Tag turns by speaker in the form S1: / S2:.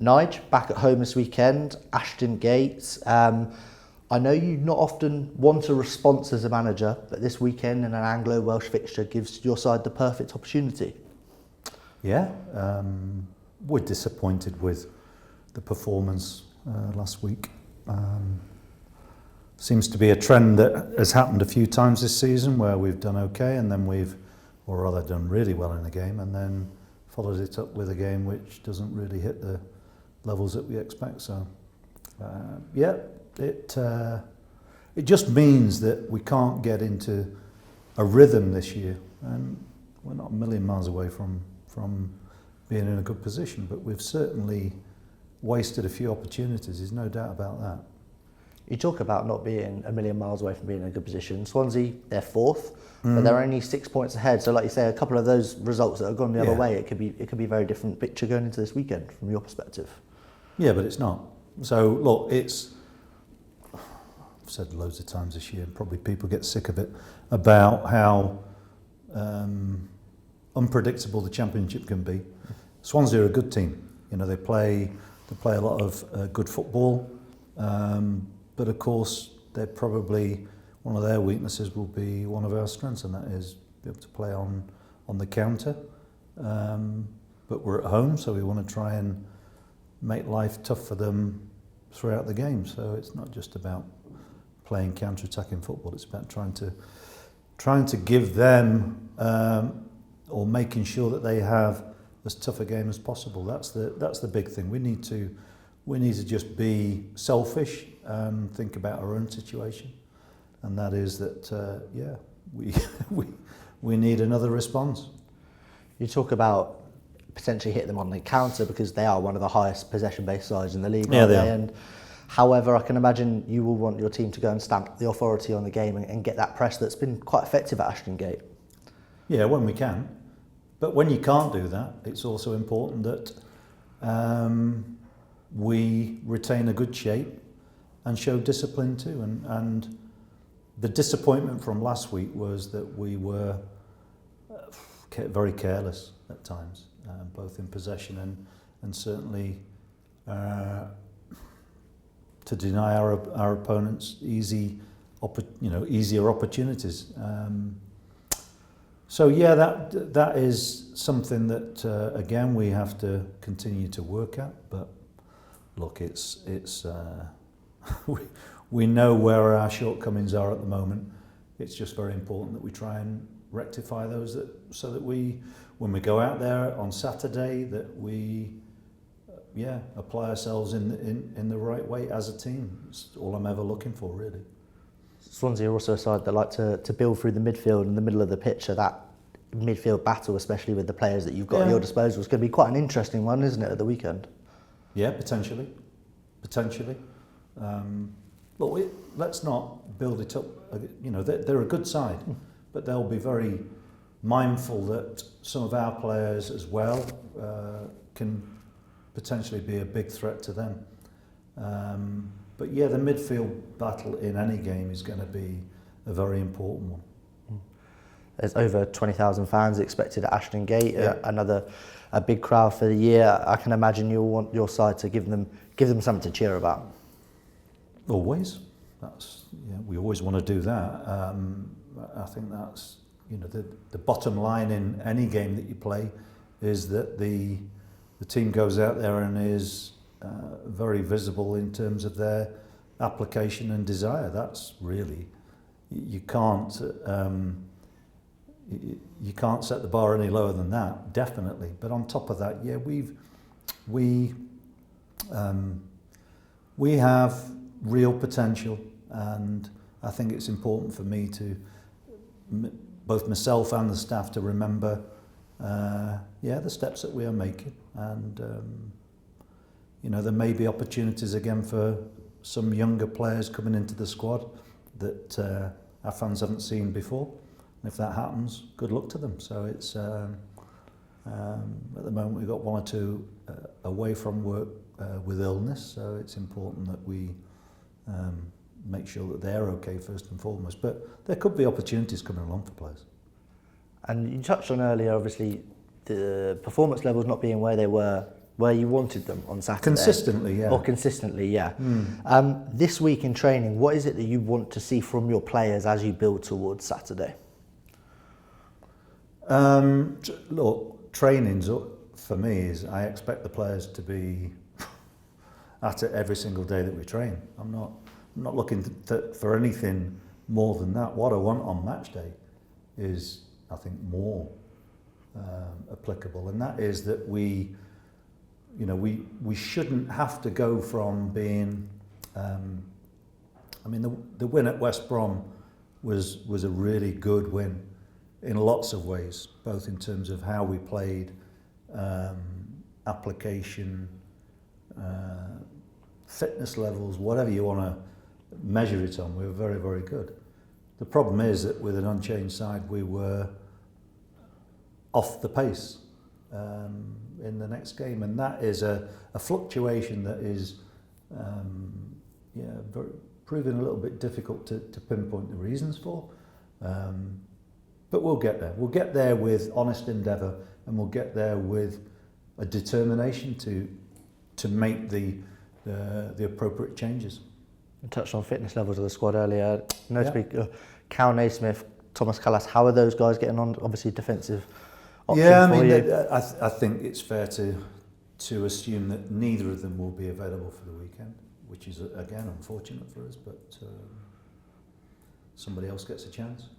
S1: Nige, back at home this weekend, Ashton Gate. I know you not often want a response as a manager, but this weekend in an Anglo-Welsh fixture gives your side the perfect opportunity.
S2: Yeah, we're disappointed with the performance last week. Seems to be a trend that has happened a few times this season where we've done okay and then or rather done really well in a game and then followed it up with a game which doesn't really hit the levels that we expect. So, it just means that we can't get into a rhythm this year, and we're not a million miles away from being in a good position, but we've certainly wasted a few opportunities, there's no doubt about that.
S1: You talk about not being a million miles away from being in a good position. Swansea, they're fourth, but they're only 6 points ahead. So like you say, a couple of those results that have gone the other way, it could be a very different picture going into this weekend from your perspective. Yeah,
S2: but it's not. So look, I've said loads of times this year, and probably people get sick of it, about how unpredictable the Championship can be. Swansea are a good team. You know, they play a lot of good football. But of course, they're probably, one of their weaknesses will be one of our strengths, and that is be able to play on the counter. But we're at home, so we want to try and make life tough for them throughout the game. So it's not just about playing counter-attacking football, it's about trying to give them or making sure that they have as tough a game as possible. That's the big thing. We need to just be selfish and think about our own situation, and that is that we need another response.
S1: You talk about potentially hit them on the counter because they are one of the highest possession-based sides in the league.
S2: Yeah, they are.
S1: And however, I can imagine you will want your team to go and stamp the authority on the game and get that press that's been quite effective at Ashton Gate.
S2: Yeah, when we can, but when you can't do that, it's also important that we retain a good shape and show discipline too. And the disappointment from last week was that we were very careless at times, both in possession and certainly to deny our opponents easier opportunities. So yeah, that is something that again we have to continue to work at. But look, it's we know where our shortcomings are at the moment. It's just very important that we try and rectify those, so that when we go out there on Saturday, that we apply ourselves in the right way as a team. It's all I'm ever looking for, really.
S1: Swansea are also a side that like to build through the midfield in the middle of the pitch, so that midfield battle, especially with the players that you've got at your disposal, is going to be quite an interesting one, isn't it, at the weekend?
S2: Yeah, potentially. Look, let's not build it up. You know, they're a good side, but they'll be very mindful that some of our players as well can potentially be a big threat to them. But yeah, the midfield battle in any game is going to be a very important one.
S1: There's over 20,000 fans expected at Ashton Gate, a big crowd for the year. I can imagine you'll want your side to give them something to cheer about.
S2: Always. We always want to do that. I think that's, the bottom line in any game that you play is that the team goes out there and is very visible in terms of their application and desire. That's really, you can't set the bar any lower than that, definitely. But on top of that, we have real potential, and I think it's important for me to, both myself and the staff, to remember the steps that we are making. And there may be opportunities again for some younger players coming into the squad that our fans haven't seen before. And if that happens, good luck to them. So it's at the moment we've got one or two away from work with illness, so it's important that we make sure that they're okay first and foremost. But there could be opportunities coming along for players.
S1: And you touched on earlier, obviously, the performance levels not being where they were where you wanted them on Saturday?
S2: Consistently, yeah.
S1: Or consistently, yeah. This week in training, what is it that you want to see from your players as you build towards Saturday?
S2: Look, trainings for me is I expect the players to be at it every single day that we train. I'm not looking for anything more than that. What I want on match day is, I think, more applicable, and that is that we shouldn't have to go from being. I mean, the win at West Brom was a really good win in lots of ways, both in terms of how we played, application, fitness levels, whatever you want to measure it on. We were very, very good. The problem is that with an unchanged side, we were off the pace in the next game, and that is a fluctuation that is proving a little bit difficult to pinpoint the reasons for. But we'll get there. We'll get there with honest endeavour, and we'll get there with a determination to make the appropriate changes.
S1: You touched on fitness levels of the squad earlier. Notably, Kal Naismith, Tomas Kalas, how are those guys getting on? Obviously, defensive option for you.
S2: I think it's fair to assume that neither of them will be available for the weekend, which is, again, unfortunate for us, but somebody else gets a chance.